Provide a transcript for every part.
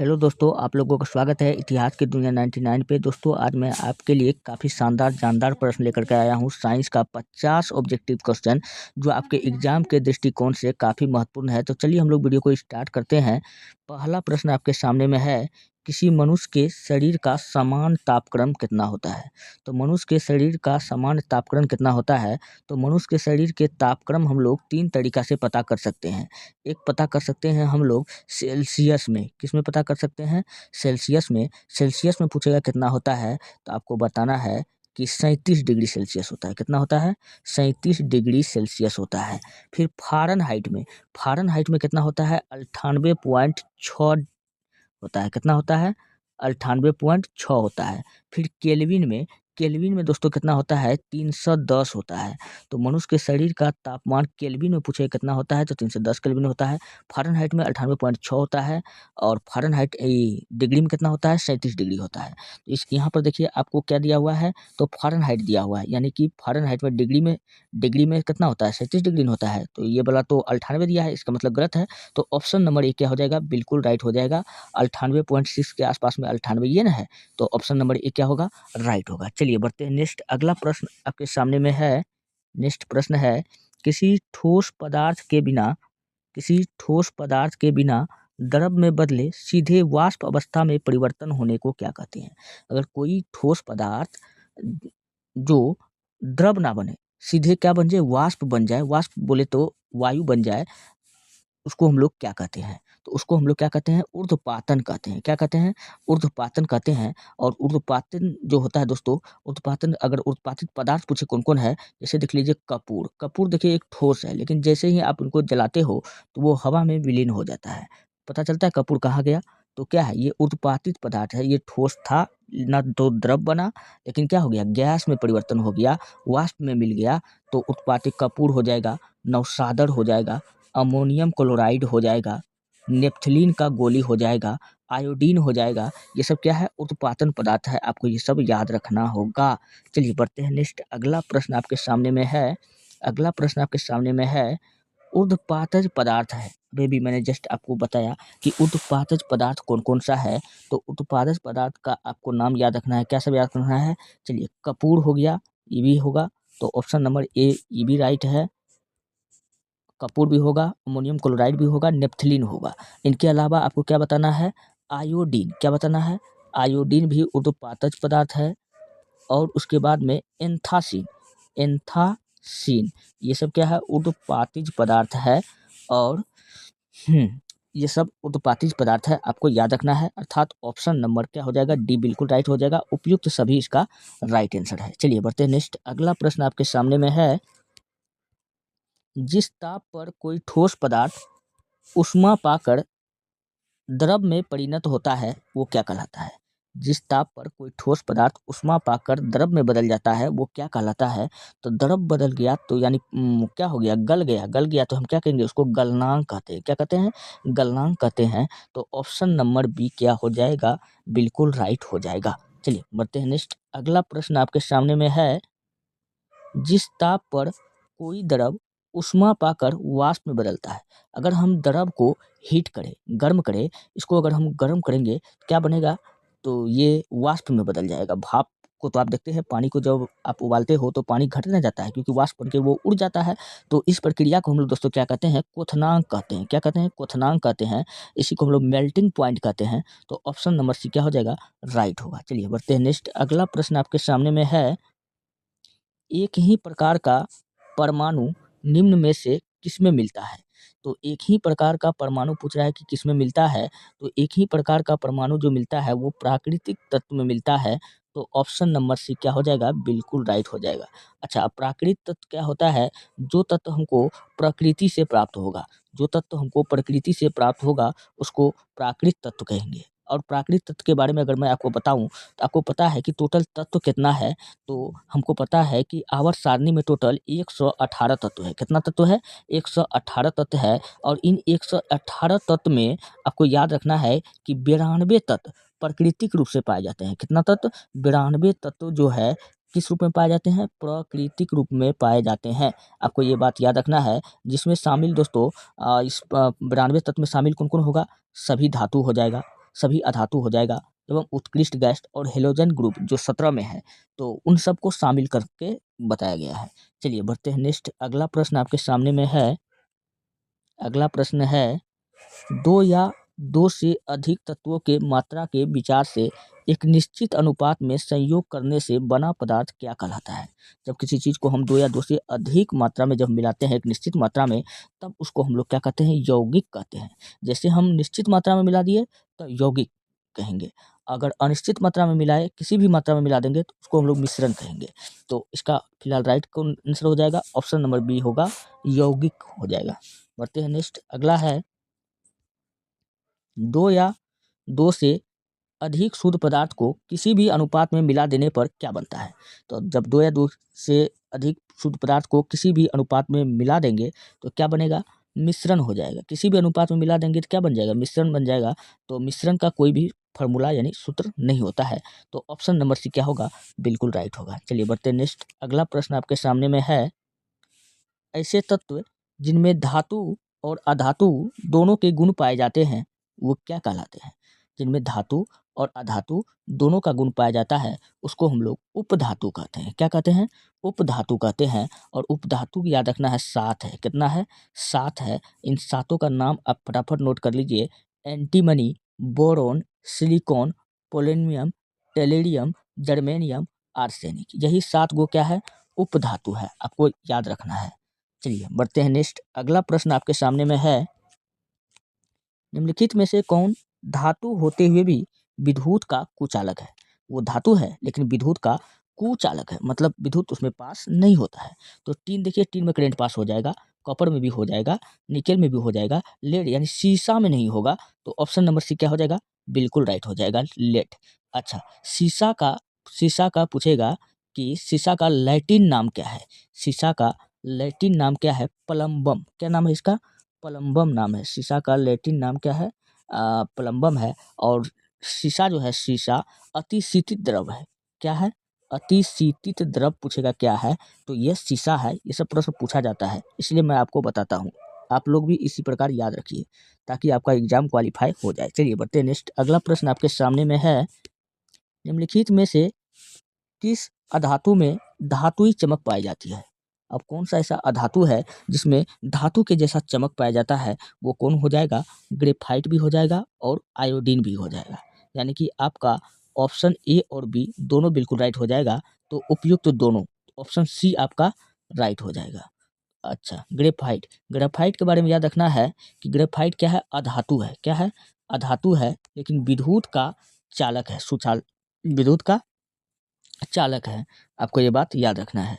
Hello दोस्तों, आप लोगों का स्वागत है इतिहास की दुनिया 99 पे। दोस्तों, आज मैं आपके लिए काफ़ी शानदार जानदार प्रश्न लेकर के आया हूँ। साइंस का 50 ऑब्जेक्टिव क्वेश्चन जो आपके एग्जाम के दृष्टिकोण से काफ़ी महत्वपूर्ण है। तो चलिए हम लोग वीडियो को स्टार्ट करते हैं। पहला प्रश्न आपके सामने में है, किसी मनुष्य के शरीर का समान तापक्रम कितना होता है? तो मनुष्य के शरीर का समान तापक्रम कितना होता है? तो मनुष्य के शरीर के तापक्रम हम लोग 3 तरीका से पता कर सकते हैं। एक पता कर सकते हैं हम लोग सेल्सियस में। किस में पता कर सकते हैं? सेल्सियस में। सेल्सियस में पूछेगा कितना होता है, तो आपको बताना है कि 37 डिग्री सेल्सियस होता है। कितना होता है? 37 डिग्री सेल्सियस होता है। फिर फ़ारेनहाइट में। फ़ारेनहाइट में कितना होता है? 98.6 होता है। कितना होता है? 98.6 होता है। फिर केल्विन में। केल्विन में दोस्तों कितना होता है? 310 होता है। तो मनुष्य के शरीर का तापमान केल्विन में पूछे कितना होता है, तो 310 केल्विन होता है। फ़ारेनहाइट में 98.6 होता है और फ़ारेनहाइट डिग्री में कितना होता है? 37 डिग्री होता है। तो इस यहाँ पर देखिए आपको क्या दिया हुआ है, तो फ़ारेनहाइट दिया हुआ है, यानी कि फ़ारेनहाइट में डिग्री में कितना होता है? 37 डिग्री में होता है। तो ये वाला तो 98 दिया है, इसका मतलब गलत है। तो ऑप्शन नंबर ए क्या हो जाएगा? बिल्कुल राइट हो जाएगा। 98.6 के आसपास में 98 ये ना है, तो ऑप्शन नंबर ए क्या होगा? राइट होगा। चलिए बढ़ते हैं नेक्स्ट। अगला प्रश्न आपके सामने में है। नेक्स्ट प्रश्न है, किसी ठोस पदार्थ के बिना किसी ठोस पदार्थ के बिना द्रव में बदले सीधे वाष्प अवस्था में परिवर्तन होने को क्या कहते हैं? अगर कोई ठोस पदार्थ जो द्रव ना बने, सीधे क्या बन जाए? वाष्प बन जाए। वाष्प बोले तो वायु बन जाए, उसको हम लोग क्या कहते हैं? तो उसको हम लोग क्या कहते हैं? ऊर्ध्वपातन कहते हैं। क्या कहते हैं? ऊर्ध्वपातन कहते हैं। और ऊर्ध्वपातन जो होता है दोस्तों, ऊर्ध्वपातन अगर ऊर्ध्वपातित पदार्थ पूछे कौन-कौन है, जैसे देख लीजिए कपूर। कपूर देखिए एक ठोस है, लेकिन जैसे ही आप उनको जलाते हो, तो वो हवा में विलीन हो जाता है। पता चलता है कपूर कहाँ गया? तो क्या है? ये ऊर्ध्वपातित पदार्थ है। ये ठोस था, ना तो द्रव बना, लेकिन क्या हो गया? गैस में परिवर्तन हो गया, वाष्प में मिल गया, तो उत्पातित कपूर हो जाएगा, नवसादर हो जाएगा, अमोनियम क्लोराइड हो जाएगा, नेप्थलीन का गोली हो जाएगा, आयोडीन हो जाएगा। ये सब क्या है? उत्पादन पदार्थ है। आपको ये सब याद रखना होगा। चलिए बढ़ते हैं नेक्स्ट। अगला प्रश्न आपके सामने में है। अगला प्रश्न आपके सामने में है, ऊर्ध्वपातज पदार्थ है। अभी भी मैंने जस्ट आपको बताया कि ऊर्ध्वपातज पदार्थ कौन-कौन सा है। तो ऊर्ध्वपातज पदार्थ का आपको नाम याद रखना है। क्या सब याद रखना है? चलिए, कपूर हो गया, ये भी होगा, तो ऑप्शन नंबर ए ये भी राइट है। कपूर भी होगा, अमोनियम क्लोराइड भी होगा, नेप्थलीन होगा। इनके अलावा आपको क्या बताना है? आयोडीन। क्या बताना है? आयोडीन भी ऊर्ध्वपातज पदार्थ है। और उसके बाद में एंथासिन। एंथासिन ये सब क्या है? ऊर्ध्वपातिज पदार्थ है। और ये सब ऊर्ध्वपातिज पदार्थ है, आपको याद रखना है। अर्थात ऑप्शन नंबर क्या हो जाएगा? डी बिल्कुल राइट हो जाएगा। उपयुक्त सभी इसका राइट आंसर है। चलिए बढ़ते हैं नेक्स्ट। अगला प्रश्न आपके सामने में है, जिस ताप पर कोई ठोस पदार्थ ऊष्मा पाकर द्रव में परिणत होता है, वो क्या कहलाता है? जिस ताप पर कोई ठोस पदार्थ ऊष्मा पाकर द्रव में बदल जाता है, वो क्या कहलाता है? तो द्रव बदल गया तो यानी क्या हो गया? गल गया। गल गया तो हम क्या कहेंगे? उसको गलनांक कहते हैं। क्या कहते हैं? गलनांक कहते हैं। तो ऑप्शन नंबर बी क्या हो जाएगा? बिल्कुल राइट हो जाएगा। चलिए बढ़ते हैं नेक्स्ट। अगला प्रश्न आपके सामने में है, जिस ताप पर कोई द्रव ऊष्मा पाकर वाष्प में बदलता है। अगर हम द्रव को हीट करें, गर्म करें, इसको अगर हम गर्म करेंगे, क्या बनेगा? तो ये वाष्प में बदल जाएगा। भाप को तो आप देखते हैं, पानी को जब आप उबालते हो तो पानी घट ना जाता है, क्योंकि वाष्प बन के वो उड़ जाता है। तो इस प्रक्रिया को हम लोग दोस्तों क्या कहते हैं? क्वथनांक कहते हैं। क्या कहते हैं? क्वथनांक कहते हैं। इसी को हम लोग मेल्टिंग पॉइंट कहते हैं। तो ऑप्शन नंबर सी क्या हो जाएगा? राइट होगा। चलिए बढ़ते हैं नेक्स्ट। अगला प्रश्न आपके सामने में है, एक ही प्रकार का परमाणु निम्न में से किसमें मिलता है? तो एक ही प्रकार का परमाणु पूछ रहा है कि किसमें मिलता है, तो एक ही प्रकार का परमाणु जो मिलता है वो प्राकृतिक तत्व में मिलता है। तो ऑप्शन नंबर सी क्या हो जाएगा? बिल्कुल राइट हो जाएगा। अच्छा, प्राकृतिक तत्व क्या होता है? जो तत्व हमको प्रकृति से प्राप्त होगा। जो तत्व हमको प्रकृति से प्राप्त होगा, उसको प्राकृतिक तत्व कहेंगे। और प्राकृतिक तत्व के बारे में अगर मैं आपको बताऊँ, तो आपको पता है कि टोटल तत्व कितना है? तो हमको पता है कि आवर्त सारणी में टोटल 118 तत्व है। कितना तत्व है? 118 तत्व है। और इन 118 तत्व में आपको याद रखना है कि 92 तत्व प्राकृतिक रूप से पाए जाते हैं। कितना तत्व? 92 तत्व जो है किस रूप में पाए जाते हैं? प्राकृतिक रूप में पाए जाते हैं। आपको ये बात याद रखना है। जिसमें शामिल दोस्तों इस 92 तत्व में शामिल कौन-कौन होगा? सभी धातु हो जाएगा, सभी अधातु हो जाएगा, एवं उत्कृष्ट गैस और हेलोजन ग्रुप जो 17 में है, तो उन सबको शामिल करके बताया गया है। चलिए बढ़ते हैं नेक्स्ट। अगला प्रश्न आपके सामने में है। अगला प्रश्न है, दो या दो से अधिक तत्वों के मात्रा के विचार से एक निश्चित अनुपात में संयोग करने से बना पदार्थ क्या कहलाता है? जब किसी चीज़ को हम दो या दो से अधिक मात्रा में जब मिलाते हैं एक निश्चित मात्रा में, तब उसको हम लोग क्या कहते हैं? यौगिक कहते हैं। जैसे हम निश्चित मात्रा में मिला दिए तो यौगिक कहेंगे। अगर अनिश्चित मात्रा में मिलाए, किसी भी मात्रा में मिला देंगे तो उसको हम लोग मिश्रण कहेंगे। तो इसका फिलहाल राइट कौन आंसर हो जाएगा? ऑप्शन नंबर बी होगा, यौगिक हो जाएगा। बढ़ते हैं नेक्स्ट। अगला है, दो या दो से अधिक शुद्ध पदार्थ को किसी भी अनुपात में मिला देने पर क्या बनता है? तो जब दो या दो से अधिक शुद्ध पदार्थ को किसी भी अनुपात में मिला देंगे तो क्या बनेगा? मिश्रण हो जाएगा। किसी भी अनुपात में मिला देंगे तो क्या बन जाएगा? मिश्रण बन जाएगा। तो मिश्रण का कोई भी फॉर्मूला यानी सूत्र नहीं होता है। तो ऑप्शन नंबर सी क्या होगा? बिल्कुल राइट होगा। चलिए बढ़ते हैं नेक्स्ट। अगला प्रश्न आपके सामने में है, ऐसे तत्व जिनमें धातु और अधातु दोनों के गुण पाए जाते हैं वो क्या कहलाते हैं? जिनमें धातु और अधातु दोनों का गुण पाया जाता है उसको हम लोग उपधातु कहते हैं। क्या कहते हैं? उपधातु कहते हैं। और उपधातु याद रखना है 7 है। कितना है? 7 है। इन सातों का नाम आप फटाफट नोट कर लीजिए। Antimony, boron, silicon, polonium, टेलेरियम, germanium, arsenic. यही 7 गो क्या है? उपधातु है। आपको याद रखना है। चलिए बढ़ते हैं नेक्स्ट। अगला प्रश्न आपके सामने में है, निम्नलिखित में से कौन धातु होते हुए भी विद्युत का कुचालक है? वो धातु है लेकिन विद्युत का कुचालक है, मतलब विद्युत उसमें पास नहीं होता है। तो टीन देखिए, टीन में करंट पास हो जाएगा, कॉपर में भी हो जाएगा, निकेल में भी हो जाएगा, लेड यानी शीशा में नहीं होगा। तो ऑप्शन नंबर सी क्या हो जाएगा? बिल्कुल राइट हो जाएगा, लेड। अच्छा, शीशा का पूछेगा कि शीशा का लैटिन नाम क्या है? शीशा का लैटिन नाम क्या है? प्लम्बम। क्या नाम है इसका? प्लम्बम नाम है। शीशा का लैटिन नाम क्या है? प्लम्बम है। और शीशा जो है, शीशा अतिशीतित द्रव है। क्या है? अतिशीतित द्रव पूछेगा क्या है, तो ये शीशा है। ये सब प्रश्न पूछा जाता है, इसलिए मैं आपको बताता हूँ। आप लोग भी इसी प्रकार याद रखिए ताकि आपका एग्जाम क्वालिफाई हो जाए। चलिए बढ़ते हैं नेक्स्ट। अगला प्रश्न आपके सामने में है, निम्नलिखित में से किस अधातु में धातुई चमक पाई जाती है? अब कौन सा ऐसा अधातु है जिसमें धातु के जैसा चमक पाया जाता है? वो कौन हो जाएगा? ग्रेफाइट भी हो जाएगा और आयोडीन भी हो जाएगा। यानी कि आपका ऑप्शन ए और बी दोनों बिल्कुल राइट हो जाएगा। तो उपयुक्त दोनों, ऑप्शन सी आपका राइट हो जाएगा। अच्छा, ग्रेफाइट। ग्रेफाइट के बारे में याद रखना है कि ग्रेफाइट क्या है? अधातु है। क्या है? अधातु है, लेकिन विद्युत का चालक है। विद्युत का चालक है। आपको ये बात याद रखना है।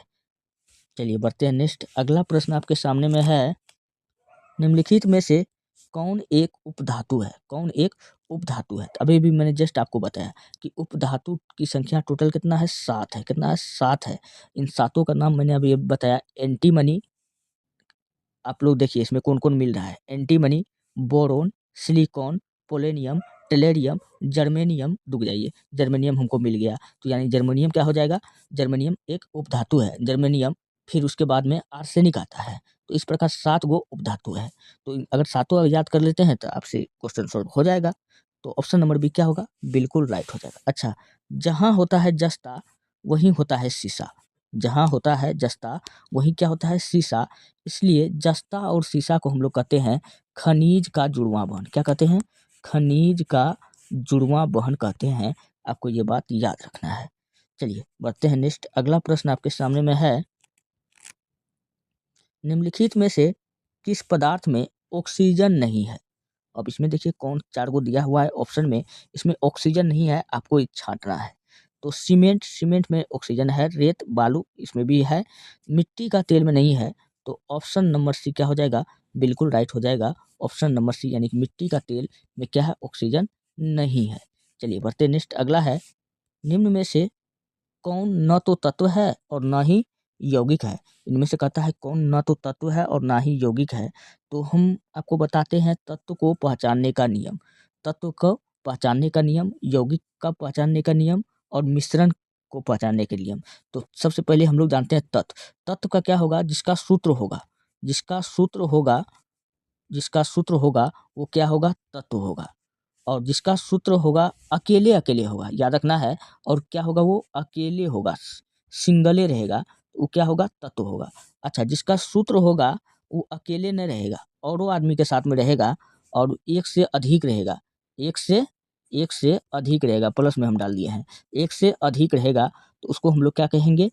चलिए बढ़ते हैं नेक्स्ट। अगला प्रश्न आपके सामने में है, निम्नलिखित में से कौन एक उपधातु है? कौन एक उपधातु है? अभी भी मैंने जस्ट आपको बताया कि उपधातु की संख्या टोटल कितना है? 7 है। कितना है? 7 है। इन सातों का नाम मैंने अभी बताया। एंटीमनी, आप लोग देखिए इसमें कौन-कौन मिल रहा है। Antimony, boron, silicon, polonium, टेलेरियम, germanium, रुक जाइए, जर्मेनियम हमको मिल गया। तो यानी जर्मेनियम क्या हो जाएगा? जर्मेनियम एक उपधातु है। जर्मेनियम, फिर उसके बाद में आर्सेनिक आता है। तो इस प्रकार 7 गो उपधातु है। तो अगर सातों याद कर लेते हैं तो आपसे क्वेश्चन सॉल्व हो जाएगा। तो ऑप्शन नंबर बी क्या होगा? बिल्कुल राइट हो जाएगा। अच्छा, जहाँ होता है जस्ता वहीं होता है शीशा। जहाँ होता है जस्ता वहीं क्या होता है? शीशा। इसलिए जस्ता और सीसा को हम लोग कहते हैं खनिज का जुड़वां बहन। क्या कहते हैं? खनिज का जुड़वां बहन कहते हैं। आपको ये बात याद रखना है। चलिए बढ़ते हैं नेक्स्ट। अगला प्रश्न आपके सामने में है, निम्नलिखित में से किस पदार्थ में ऑक्सीजन नहीं है? अब इसमें देखिए कौन 4 गो दिया हुआ है ऑप्शन में, इसमें ऑक्सीजन नहीं है, आपको ये छाँटना है। तो सीमेंट में ऑक्सीजन है, रेत, बालू इसमें भी है, मिट्टी का तेल में नहीं है। तो ऑप्शन नंबर सी क्या हो जाएगा? बिल्कुल राइट हो जाएगा। ऑप्शन नंबर सी यानी कि मिट्टी का तेल में क्या है? ऑक्सीजन नहीं है। चलिए बढ़ते हैं नेक्स्ट। अगला है, निम्न में से कौन न तो तत्व है और ना ही यौगिक है? इनमें से कहता है कौन न तो तत्व है और ना ही यौगिक है। तो हम आपको बताते हैं तत्व को पहचानने का नियम। तत्व को पहचानने का नियम, यौगिक का पहचानने का नियम और मिश्रण को पहचानने के नियम। तो सबसे पहले हम लोग जानते हैं तत्व। तत्व का क्या होगा? जिसका सूत्र होगा। जिसका सूत्र होगा, जिसका सूत्र होगा वो क्या होगा? तत्व होगा। और जिसका सूत्र होगा अकेले अकेले होगा, याद रखना है। और क्या होगा, वो अकेले होगा, सिंगले रहेगा, वो क्या होगा, तत्व होगा। अच्छा, जिसका सूत्र होगा वो अकेले नहीं रहेगा, और वो आदमी के साथ में रहेगा, और एक से अधिक रहेगा, एक से अधिक रहेगा, प्लस में हम डाल दिए हैं, एक से अधिक रहेगा, तो उसको हम लोग क्या कहेंगे,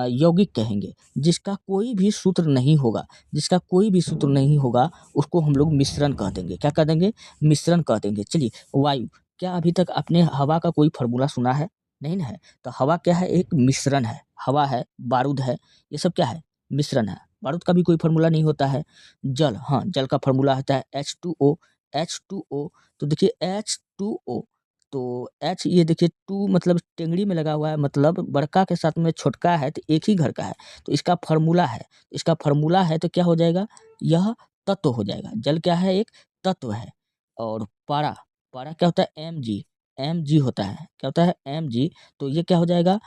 यौगिक कहेंगे। जिसका कोई भी सूत्र नहीं होगा, जिसका कोई भी सूत्र नहीं होगा, उसको हम लोग मिश्रण कह देंगे। क्या कह देंगे, मिश्रण कह देंगे। चलिए, वायु, क्या अभी तक आपने हवा का कोई फार्मूला सुना है, नहीं ना है। तो हवा क्या है, एक मिश्रण है, हवा है, बारूद है, ये सब क्या है, मिश्रण है। बारूद का भी कोई फार्मूला नहीं होता है। जल, हाँ, जल का फार्मूला होता है H2O, H2O। तो देखिए H2O, तो H, ये देखिए 2 मतलब टेंगड़ी में लगा हुआ है, मतलब बड़का के साथ में छोटका है, तो एक ही घर का है, तो इसका फार्मूला है, इसका फार्मूला है, तो क्या हो जाएगा, यह तत्व हो जाएगा। जल क्या है, एक तत्व है। और पारा, पारा क्या होता है, Mg, Mg होता है, क्या होता है, Mg। तो ये क्या हो जाएगा,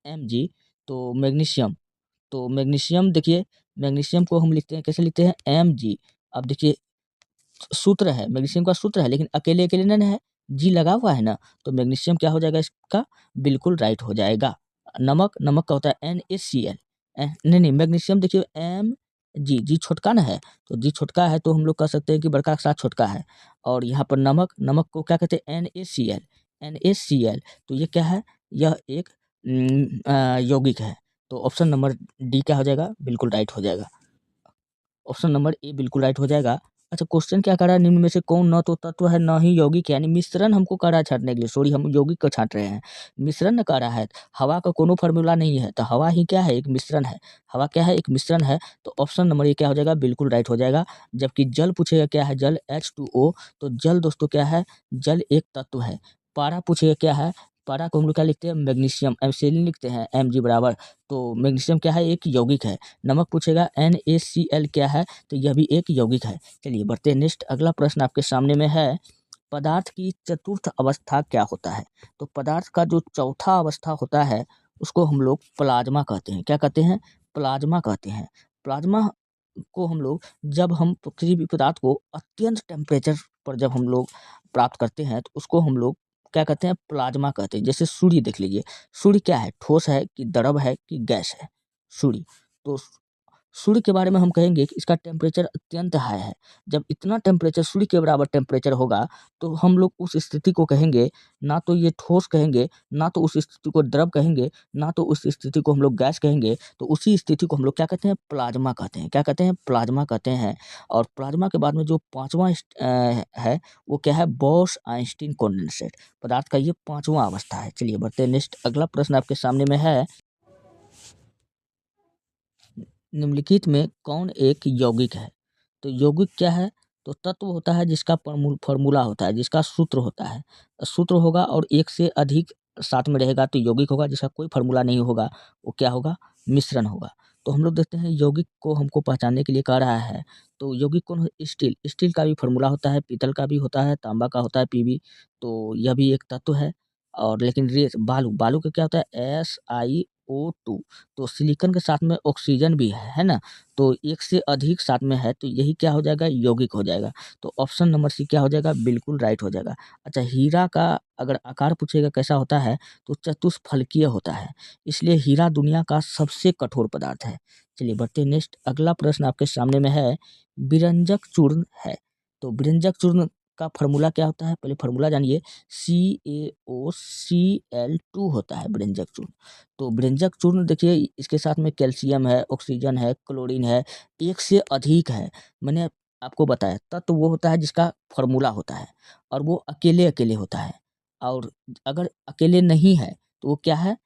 Mg। तो मैग्नीशियम, तो मैग्नीशियम देखिए, मैग्नीशियम को हम लिखते हैं, कैसे लिखते हैं, Mg। अब देखिए सूत्र है, मैग्नीशियम का सूत्र है, लेकिन अकेले-अकेले नहीं है, जी लगा हुआ है ना, तो मैग्नीशियम क्या हो जाएगा इसका, बिल्कुल राइट हो जाएगा। नमक, नमक का होता है NaCl, नहीं, मैग्नीशियम देखिए Mg, जी छोटका ना है, तो जी छोटका है, तो हम लोग कह सकते हैं कि बड़का के साथ छोटका है। और यहाँ पर नमक, नमक को क्या कहते हैं, NaCl, NaCl। तो ये क्या है, यह एक यौगिक है। तो ऑप्शन नंबर डी क्या हो जाएगा, बिल्कुल राइट हो जाएगा। ऑप्शन नंबर ए बिल्कुल राइट हो जाएगा। अच्छा, क्वेश्चन क्या कर रहा है, निम्न में से कौन न तो तत्व है न ही यौगिक है, यानी मिश्रण हमको कर रहा है छाँटने के लिए, सॉरी हम यौगिक को छाँट रहे हैं, मिश्रण न कर रहा है। हवा का कोनो फार्मूला नहीं है, तो हवा ही क्या है, एक मिश्रण है, हवा क्या है, एक मिश्रण है। तो ऑप्शन नंबर ए क्या हो जाएगा, बिल्कुल राइट हो जाएगा। जबकि जल पूछेगा क्या है, जल H2O, तो जल दोस्तों क्या है, जल एक तत्व है। पारा पूछेगा क्या है, पारा को हम लोग क्या लिखते हैं, मैग्नीशियम, एमसीएल लिखते हैं, Mg बराबर, तो मैग्नीशियम क्या है, एक यौगिक है। नमक पूछेगा NaCl क्या है, तो यह भी एक यौगिक है। चलिए बढ़ते हैं नेक्स्ट, अगला प्रश्न आपके सामने में है, पदार्थ की चतुर्थ अवस्था क्या होता है। तो पदार्थ का जो चौथा अवस्था होता है, उसको हम लोग प्लाज्मा कहते हैं। क्या कहते हैं, प्लाज्मा कहते हैं। प्लाज्मा को हम लोग, जब हम किसी भी पदार्थ को अत्यंत टेम्परेचर पर जब हम लोग प्राप्त करते हैं, तो उसको हम लोग क्या कहते हैं, प्लाज्मा कहते हैं। जैसे सूर्य देख लीजिए, सूर्य क्या है, ठोस है कि द्रव है कि गैस है, सूर्य। तो सूर्य के बारे में हम कहेंगे कि इसका टेम्परेचर अत्यंत हाई है। जब इतना टेम्परेचर, सूर्य के बराबर टेम्परेचर होगा, तो हम लोग उस स्थिति को कहेंगे, ना तो ये ठोस कहेंगे, ना तो उस स्थिति को द्रव कहेंगे, ना तो उस स्थिति को हम लोग गैस कहेंगे, तो उसी स्थिति को हम लोग क्या कहते हैं, प्लाज्मा कहते हैं। क्या कहते हैं, प्लाज्मा कहते हैं। और प्लाज्मा के बाद में जो पाँचवां है, वो क्या है, बॉस आइंस्टीन कंडेंसेट, पदार्थ का ये पाँचवां अवस्था है। चलिए बढ़ते हैं नेक्स्ट, अगला प्रश्न आपके सामने में है, निम्नलिखित में कौन एक यौगिक है। तो यौगिक क्या है, तो तत्व होता है जिसका फॉर्मूला होता है, जिसका सूत्र होता है, सूत्र होगा और एक से अधिक साथ में रहेगा, तो यौगिक होगा। जिसका कोई फार्मूला नहीं होगा, वो क्या होगा, मिश्रण होगा। तो हम लोग देखते हैं यौगिक को हमको पहचानने के लिए कह रहा है, तो यौगिक कौन है, स्टील, स्टील का भी फार्मूला होता है, पीतल का भी होता है, तांबा का होता है Pb, तो यह भी एक तत्व है। और लेकिन रेत, बालू, बालू का क्या होता है, SiO2। तो सिलिकॉन के साथ में ऑक्सीजन भी है ना, तो एक से अधिक साथ में है, तो यही क्या हो जाएगा, यौगिक हो जाएगा। तो ऑप्शन नंबर सी क्या हो जाएगा, बिल्कुल राइट हो जाएगा। अच्छा, हीरा का अगर आकार पूछेगा कैसा होता है, तो चतुष्फलकीय होता है, इसलिए हीरा दुनिया का सबसे कठोर पदार्थ है। चलिए बढ़ते हैं नेक्स्ट, अगला प्रश्न आपके सामने में है, विरंजक चूर्ण है। तो विरंजक चूर्ण का फार्मूला क्या होता है, पहले फार्मूला जानिए, CaOCl2 होता है विरंजक चूर्ण। तो विरंजक चूर्ण देखिए, इसके साथ में कैल्शियम है, ऑक्सीजन है, क्लोरीन है, एक से अधिक है। मैंने आपको बताया, तत्व वो होता है जिसका फॉर्मूला होता है, और वो अकेले-अकेले होता है। और अगर अकेले नहीं है, तो वो क्या है,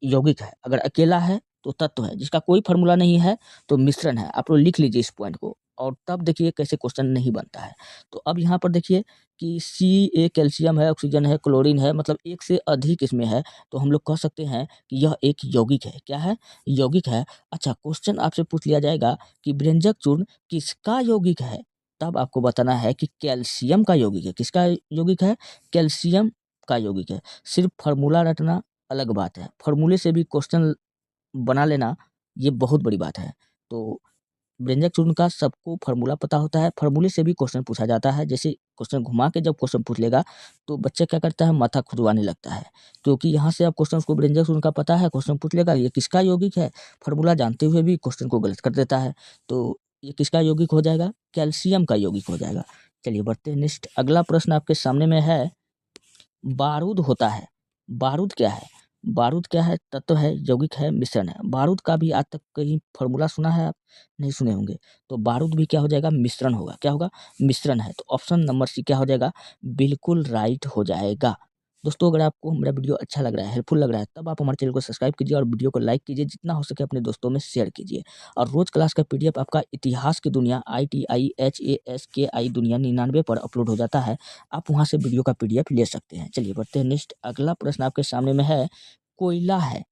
यौगिक है। अगर अकेला है, तो तत्व है। जिसका कोई फॉर्मूला नहीं है, तो मिश्रण है। आप लोग लिख लीजिए इस पॉइंट को, और तब देखिए कैसे क्वेश्चन नहीं बनता है। तो अब यहाँ पर देखिए कि Ca कैल्शियम है, ऑक्सीजन है, क्लोरीन है, मतलब एक से अधिक इसमें है, तो हम लोग कह सकते हैं कि यह एक यौगिक है। क्या है, यौगिक है। अच्छा, क्वेश्चन आपसे पूछ लिया जाएगा कि विरंजक चूर्ण किसका यौगिक है, तब आपको बताना है कि कैल्शियम का यौगिक है। किसका यौगिक है, कैल्शियम का यौगिक है। सिर्फ फार्मूला रटना अलग बात है, फार्मूले से भी क्वेश्चन बना लेना ये बहुत बड़ी बात है। तो व्यंजक चूर्ण का सबको फार्मूला पता होता है, फार्मूले से भी क्वेश्चन पूछा जाता है। जैसे क्वेश्चन घुमा के जब क्वेश्चन पूछ लेगा तो बच्चा क्या करता है, माथा खुजवाने लगता है, क्योंकि यहाँ से अब क्वेश्चन उसको ब्रेंजस उनका पता है, क्वेश्चन पूछ लेगा ये किसका यौगिक है, फॉर्मूला जानते हुए भी क्वेश्चन को गलत कर देता है। तो ये किसका यौगिक हो जाएगा, कैल्शियम का यौगिक हो जाएगा। चलिए बढ़ते हैं नेक्स्ट। अगला प्रश्न आपके सामने में है, बारूद होता है, बारूद क्या है, बारूद क्या है, तत्व है, यौगिक है, मिश्रण है। बारूद का भी आज तक कहीं फॉर्मूला सुना है आप, नहीं सुने होंगे। तो बारूद भी क्या हो जाएगा, मिश्रण होगा। क्या होगा, मिश्रण है। तो ऑप्शन नंबर सी क्या हो जाएगा, बिल्कुल राइट हो जाएगा। दोस्तों अगर आपको मेरा वीडियो अच्छा लग रहा है, हेल्पफुल लग रहा है, तब आप हमारे चैनल को सब्सक्राइब कीजिए और वीडियो को लाइक कीजिए, जितना हो सके अपने दोस्तों में शेयर कीजिए। और रोज क्लास का पीडीएफ आपका इतिहास की दुनिया ITIHASKI दुनिया 99 पर अपलोड हो जाता है, आप वहाँ से वीडियो का पीडीएफ ले सकते हैं। चलिए बढ़ते हैं नेक्स्ट। अगला प्रश्न आपके सामने में है, कोयला है,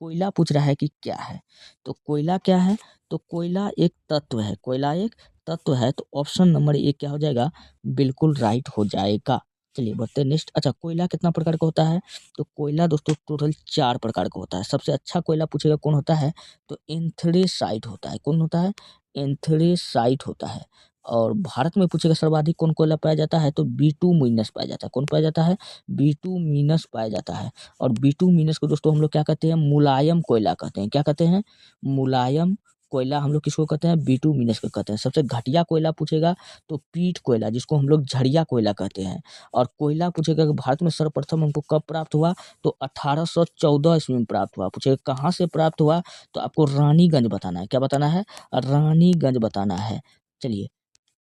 कोयला पूछ रहा है कि क्या है। तो कोयला क्या है, तो कोयला एक तत्व है, कोयला एक तत्व है। तो ऑप्शन नंबर ए क्या हो जाएगा, बिल्कुल राइट हो जाएगा। चलिए बढ़ते हैं नेक्स्ट। अच्छा, कोयला कितना प्रकार का होता है, तो कोयला दोस्तों टोटल 4 प्रकार का होता है। सबसे अच्छा कोयला पूछेगा कौन होता है, तो एंथ्रेसाइट होता है। कौन होता है, एंथ्रेसाइट होता है। और भारत में पूछेगा सर्वाधिक कौन कोयला पाया जाता है, तो बिटुमिनस पाया जाता है। कौन पाया जाता है, बिटुमिनस पाया जाता है। और बिटुमिनस को दोस्तों हम लोग क्या कहते हैं, मुलायम कोयला कहते हैं। क्या कहते हैं, मुलायम कोयला हम लोग किसको कहते हैं, बिटुमिनस को कहते हैं। सबसे घटिया कोयला पूछेगा तो पीट कोयला, जिसको हम लोग झड़िया कोयला कहते हैं। और कोयला पूछेगा कि भारत में सर्वप्रथम हमको कब प्राप्त हुआ, तो 1814 ईस्वी में प्राप्त हुआ। पूछेगा कहाँ से प्राप्त हुआ, तो आपको रानीगंज बताना है। क्या बताना है, रानीगंज बताना है। चलिए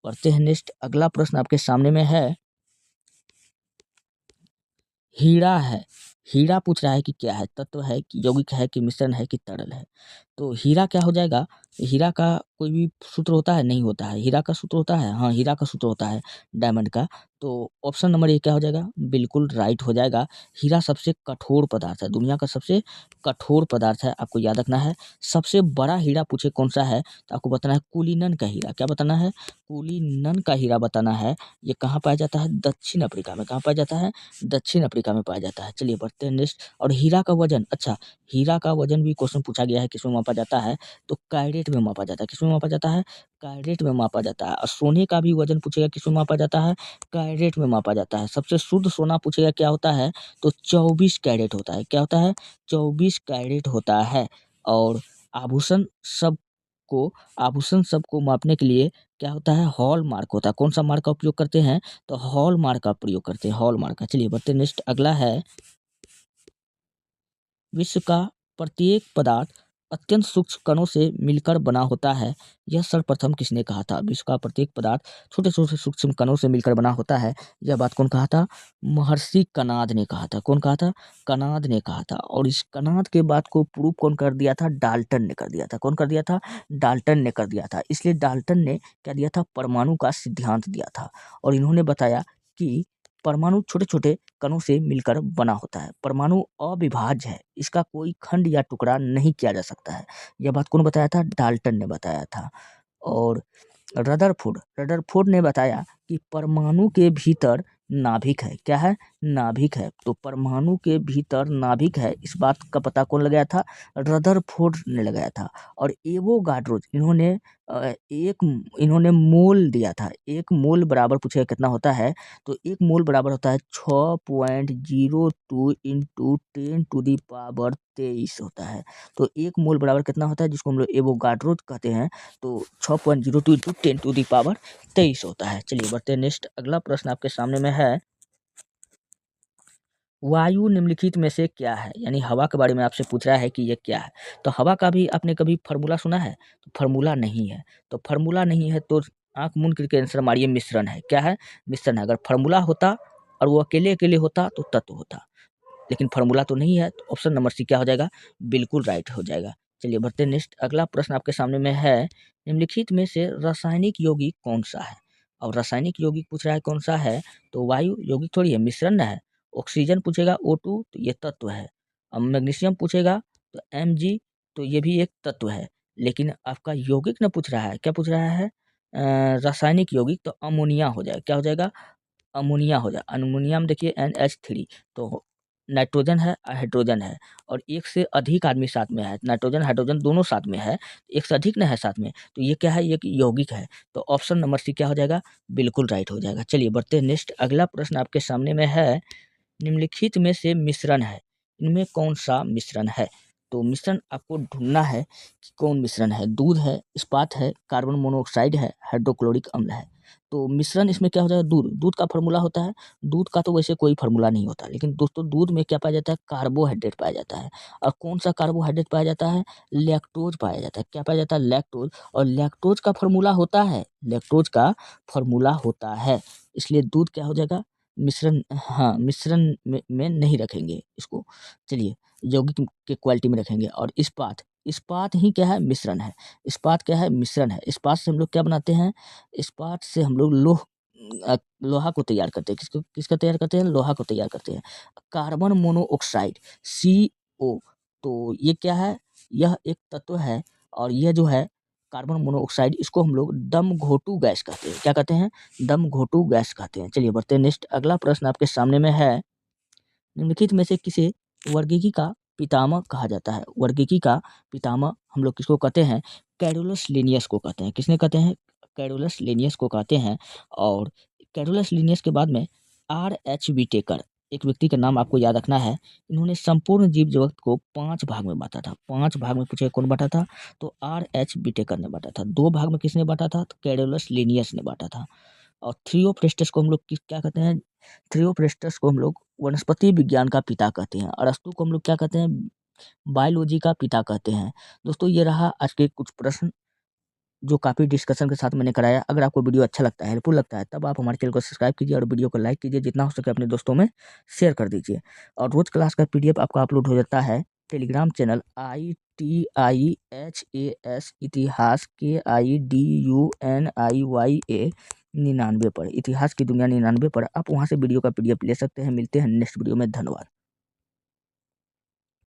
पढ़ते हैं नेक्स्ट। अगला प्रश्न आपके सामने में है, हीरा है, हीरा पूछ रहा है कि क्या है, तत्व है कि यौगिक है कि मिश्रण है कि तरल है। तो हीरा क्या हो जाएगा, हीरा का कोई भी सूत्र होता है, नहीं होता है। हीरा का सूत्र होता है, हाँ हीरा का सूत्र होता है डायमंड का। तो ऑप्शन नंबर ए क्या हो जाएगा, बिल्कुल राइट हो जाएगा। हीरा सबसे कठोर पदार्थ है, दुनिया का सबसे कठोर पदार्थ है, आपको याद रखना है। सबसे बड़ा हीरा पूछे कौन सा है, तो आपको बताना है कुलीनन का हीरा। क्या बताना है, कुलीनन का हीरा बताना है। ये कहाँ पाया जाता है, दक्षिण अफ्रीका में। कहाँ पाया जाता है, दक्षिण अफ्रीका में पाया जाता है। चलिए बढ़ते हैं नेक्स्ट। और हीरा का वजन, अच्छा हीरा का वजन भी क्वेश्चन पूछा गया है, किसमें मापा जाता है, तो कैरेट में मापा जाता है। किसमें मापा जाता है, कैरेट में मापा जाता है। और सोने का भी वजन पूछेगा, किसमें मापा जाता है, कैरेट में मापा जाता है। सबसे शुद्ध सोना पूछेगा क्या होता है, तो 24 कैरेट होता है। क्या होता है, 24 कैरेट होता है। और आभूषण सब को, आभूषण सबको मापने के लिए क्या होता है, हॉल मार्क होता है। कौन सा मार्क का उपयोग करते हैं, तो हॉल मार्क का प्रयोग करते हैं, हॉल मार्क का। चलिए बढ़ते नेक्स्ट। अगला है, विश्व का प्रत्येक पदार्थ अत्यंत सूक्ष्म कणों से मिलकर बना होता है, यह सर्वप्रथम किसने कहा था। विश्व का प्रत्येक पदार्थ छोटे छोटे सूक्ष्म कणों से मिलकर बना होता है, यह बात कौन कहा था, महर्षि कणाद ने कहा था। कौन कहा था, कणाद ने कहा था। और इस कणाद के बात को प्रूव कौन कर दिया था, डाल्टन ने कर दिया था। कौन कर दिया था, डाल्टन ने कर दिया था। इसलिए डाल्टन ने क्या दिया था, परमाणु का सिद्धांत दिया था। और इन्होंने बताया कि परमाणु छोटे छोटे कणों से मिलकर बना होता है, परमाणु अविभाज्य है, इसका कोई खंड या टुकड़ा नहीं किया जा सकता है। यह बात कौन बताया था, डाल्टन ने बताया था। और रदरफोर्ड, रदरफोर्ड ने बताया कि परमाणु के भीतर नाभिक है। क्या है, नाभिक है। तो परमाणु के भीतर नाभिक है, इस बात का पता कौन लगाया था, रदरफोर्ड ने लगाया था। और एवोगाड्रो इन्होंने इन्होंने मोल दिया था। एक मोल बराबर पूछेगा कितना होता है, तो एक मोल बराबर होता है 6.02 इंटू 10⁻23 होता है। तो एक मोल बराबर कितना होता है, जिसको हम लोग एवोगाड्रो कहते हैं, तो 6.02 इंटू 10⁻23 होता है। चलिए बढ़ते हैं नेक्स्ट। अगला प्रश्न आपके सामने में है, वायु निम्नलिखित में से क्या है, यानी हवा के बारे में आपसे पूछ रहा है कि ये क्या है। तो हवा का भी आपने कभी फार्मूला सुना है, तो फार्मूला नहीं है। तो फार्मूला नहीं है तो आंख मूंद करके आंसर मारिए, मिश्रण है। क्या है, मिश्रण है। अगर फार्मूला होता और वो अकेले अकेले होता तो तत्व होता, लेकिन फार्मूला तो नहीं है। तो ऑप्शन नंबर सी क्या हो जाएगा, बिल्कुल राइट हो जाएगा। चलिए बढ़ते हैं नेक्स्ट। अगला प्रश्न आपके सामने में है, निम्नलिखित में से रासायनिक यौगिक कौन सा है। और रासायनिक यौगिक पूछ रहा है कौन सा है, तो वायु यौगिक थोड़ी है, मिश्रण है। ऑक्सीजन पूछेगा O2, तो ये तत्व है। अब मैग्नीशियम पूछेगा तो Mg, तो ये भी एक तत्व है। लेकिन आपका यौगिक न पूछ रहा है, क्या पूछ रहा है, रासायनिक यौगिक, तो अमोनिया हो जाएगा। क्या हो जाएगा, अमोनिया हो जाए। अमोनिया में देखिए NH3, तो नाइट्रोजन है और हाइड्रोजन है और एक से अधिक आदमी साथ में है, नाइट्रोजन हाइड्रोजन दोनों साथ में है, एक से अधिक न है साथ में, तो ये क्या है, ये कि यौगिक है। तो ऑप्शन नंबर सी क्या हो जाएगा, बिल्कुल राइट हो जाएगा। चलिए बढ़ते हैं नेक्स्ट, अगला प्रश्न आपके सामने में है, निम्नलिखित में से मिश्रण है, इनमें कौन सा मिश्रण है। तो मिश्रण आपको ढूंढना है कि कौन मिश्रण है, दूध है, इस्पात है, कार्बन मोनोऑक्साइड है, हाइड्रोक्लोरिक अम्ल है। तो मिश्रण इसमें क्या हो जाएगा, दूध, दूध का फार्मूला होता है, दूध का तो वैसे कोई फार्मूला नहीं होता, लेकिन दोस्तों दूध में क्या पाया जाता है, कार्बोहाइड्रेट पाया जाता है। और कौन सा कार्बोहाइड्रेट पाया जाता है, लैक्टोज पाया जाता है। क्या पाया जाता है, लैक्टोज। और लैक्टोज का फार्मूला होता है, लैक्टोज का फार्मूला होता है, इसलिए दूध क्या हो जाएगा, मिश्रण, हाँ मिश्रण में नहीं रखेंगे इसको। चलिए यौगिक के क्वालिटी में रखेंगे। और इस्पात, इस्पात ही क्या है, मिश्रण है। इस्पात क्या है, मिश्रण है। इस्पात से हम लोग क्या बनाते हैं, इस्पात से हम लोग लोहा को तैयार करते हैं। किसका तैयार करते हैं, लोहा को तैयार करते हैं। कार्बन मोनोऑक्साइड CO, तो ये क्या है, यह एक तत्व है और यह जो है कार्बन मोनोऑक्साइड, इसको हम लोग दम घोटू गैस कहते हैं। क्या कहते हैं, दम घोटू गैस कहते हैं। चलिए बढ़ते हैं नेक्स्ट, अगला प्रश्न आपके सामने में है, निम्नलिखित में से किसे वर्गीकी का पितामह कहा जाता है। वर्गीकी का पितामह हम लोग किसको कहते हैं, कैरोलस लिनियस को कहते हैं। किसने कहते हैं, कैरोलस लिनियस को कहते हैं। और कैरोलस लिनियस के बाद में RH विटेकर, एक व्यक्ति का नाम आपको याद रखना है। इन्होंने संपूर्ण जीव जगत को 5 भाग में बांटा था। 5 भाग में पूछे कौन बांटा था, तो RH विटेकर ने बांटा था। 2 भाग में किसने बांटा था, तो कैरोलस लिनियस ने बांटा था। और थियोफ्रेस्टस को हम लोग क्या कहते हैं, थियोफ्रेस्टस को हम लोग वनस्पति विज्ञान का पिता कहते हैं। अरस्तु को हम लोग क्या कहते हैं, बायोलॉजी का पिता कहते हैं। दोस्तों ये रहा आज के कुछ प्रश्न जो काफ़ी डिस्कशन के साथ मैंने कराया। अगर आपको वीडियो अच्छा लगता है, हेल्पफुल लगता है, तब आप हमारे चैनल को सब्सक्राइब कीजिए और वीडियो को लाइक कीजिए, जितना हो सके अपने दोस्तों में शेयर कर दीजिए। और रोज क्लास का PDF आपका अपलोड हो जाता है टेलीग्राम चैनल ITIHAS इतिहास KIDUNIYA 99 पर, इतिहास की दुनिया 99 पर। आप वहाँ से वीडियो का PDF ले सकते हैं। मिलते हैं नेक्स्ट वीडियो में, धन्यवाद।